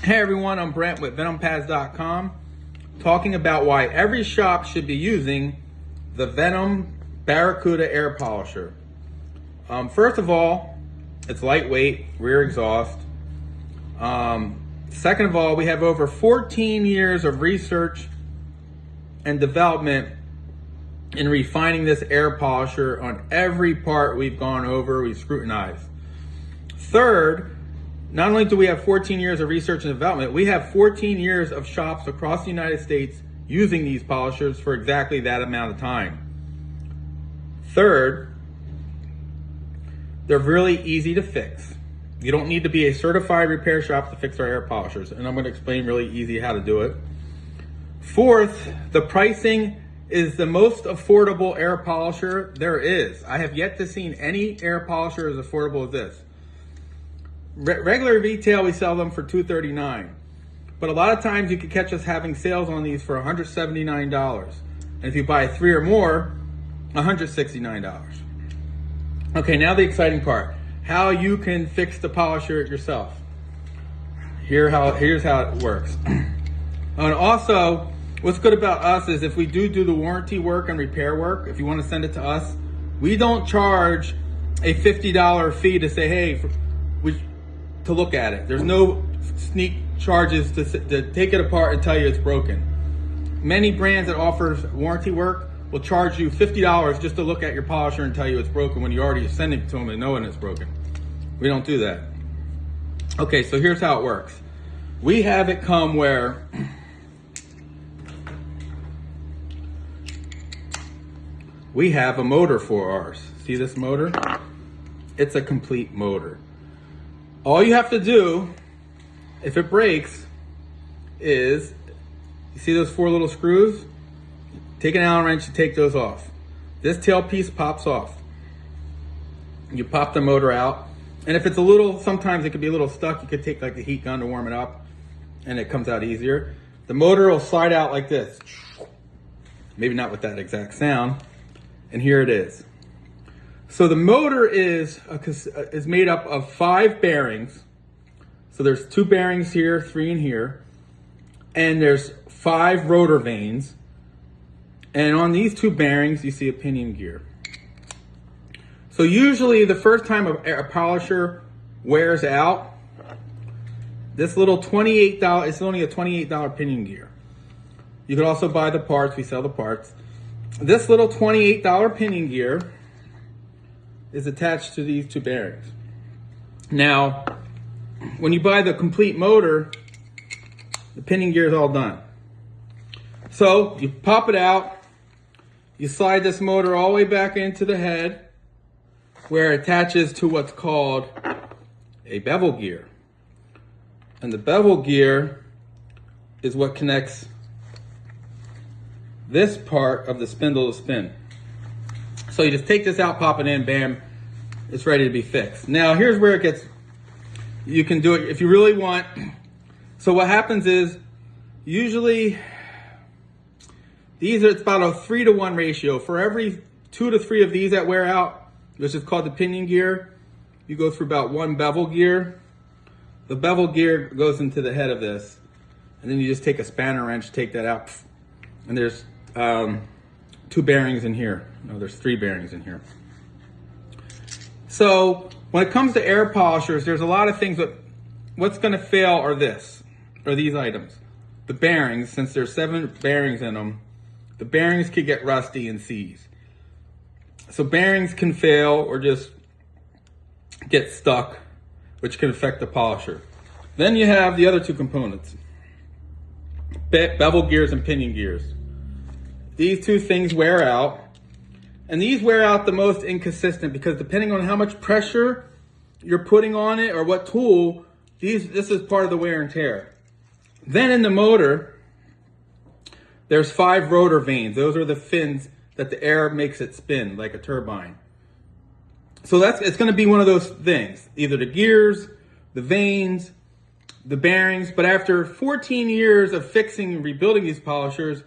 Hey everyone, I'm Brent with VenomPads.com, talking about why every shop should be using the Venom Barracuda Air Polisher. First of all, it's lightweight, rear exhaust. Second of all, we have over 14 years of research and development in refining this air polisher on every part we've gone over, we've scrutinized. Third, not only do we have 14 years of research and development, we have 14 years of shops across the United States using these polishers for exactly that amount of time. Third, they're really easy to fix. You don't need to be a certified repair shop to fix our air polishers, and I'm going to explain really easy how to do it. Fourth, the pricing is the most affordable air polisher there is. I have yet to see any air polisher as affordable as this. Regular retail, we sell them for $239, but a lot of times you can catch us having sales on these for $179, and if you buy 3 or more, $169. Okay, now the exciting part: how you can fix the polisher yourself. Here's how it works. And also, what's good about us is if we do the warranty work and repair work, if you want to send it to us, we don't charge a $50 fee to say, hey, to look at it. There's no sneak charges to take it apart and tell you it's broken. Many brands that offer warranty work will charge you $50 just to look at your polisher and tell you it's broken when you already sending it to them and knowing it's broken. We don't do that. Okay, so here's how it works. We have it come where we have a motor for ours. See this motor? It's a complete motor. All you have to do, if it breaks, is, you see those 4 little screws? Take an Allen wrench and take those off. This tail piece pops off. You pop the motor out, and if it's a little, sometimes it could be a little stuck, you could take like the heat gun to warm it up, and it comes out easier. The motor will slide out like this. Maybe not with that exact sound, and here it is. So the motor is made up of 5 bearings. So there's 2 bearings here, 3 in here, and there's 5 rotor vanes. And on these 2 bearings, you see a pinion gear. So usually the first time a polisher wears out, this little $28, it's only a $28 pinion gear. You could also buy the parts, we sell the parts. This little $28 pinion gear is attached to these 2 bearings. Now, when you buy the complete motor, the pinion gear is all done. So you pop it out, you slide this motor all the way back into the head where it attaches to what's called a bevel gear. And the bevel gear is what connects this part of the spindle to spin. So you just take this out, pop it in, bam, it's ready to be fixed. Now here's where it gets, you can do it if you really want. So what happens is, usually, it's about a 3-to-1 ratio. For every 2 to 3 of these that wear out, which is called the pinion gear, you go through about 1 bevel gear. The bevel gear goes into the head of this, and then you just take a spanner wrench, take that out, and there's 2 bearings in here. No, there's 3 bearings in here. So when it comes to air polishers, there's a lot of things that, what's gonna fail are these items. The bearings, since there's 7 bearings in them, the bearings could get rusty and seize. So bearings can fail or just get stuck, which can affect the polisher. Then you have the other 2 components, bevel gears and pinion gears. These 2 things wear out, and these wear out the most inconsistent because depending on how much pressure you're putting on it or what tool, this is part of the wear and tear. Then in the motor, there's 5 rotor vanes. Those are the fins that the air makes it spin like a turbine. So it's gonna be one of those things, either the gears, the vanes, the bearings. But after 14 years of fixing and rebuilding these polishers,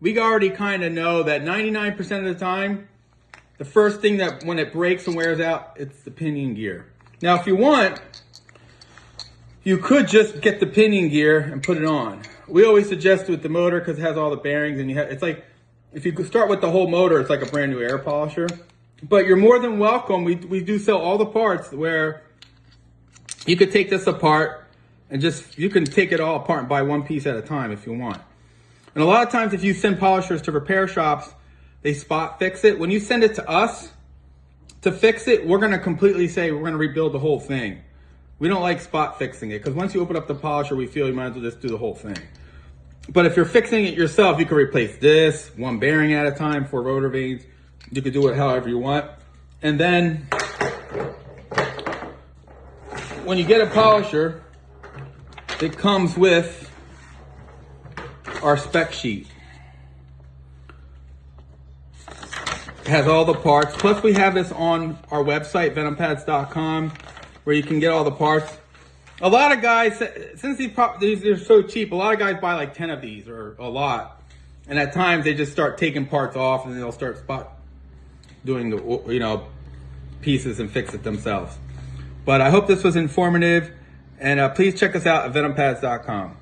we already kind of know that 99% of the time, the first thing that when it breaks and wears out, it's the pinion gear. Now, if you want, you could just get the pinion gear and put it on. We always suggest with the motor because it has all the bearings, and it's like, if you start with the whole motor, it's like a brand new air polisher. But you're more than welcome. We do sell all the parts where you could take this apart and you can take it all apart and buy one piece at a time if you want. And a lot of times if you send polishers to repair shops, they spot fix it. When you send it to us to fix it, we're gonna completely say we're gonna rebuild the whole thing. We don't like spot fixing it because once you open up the polisher, we feel you might as well just do the whole thing. But if you're fixing it yourself, you can replace this, one bearing at a time, 4 rotor vanes. You can do it however you want. And then when you get a polisher, it comes with our spec sheet. It has all the parts. Plus we have this on our website, venompads.com, where you can get all the parts. A lot of guys, since these are so cheap, a lot of guys buy like 10 of these or a lot. And at times they just start taking parts off and they'll start doing the, pieces and fix it themselves. But I hope this was informative, and please check us out at venompads.com.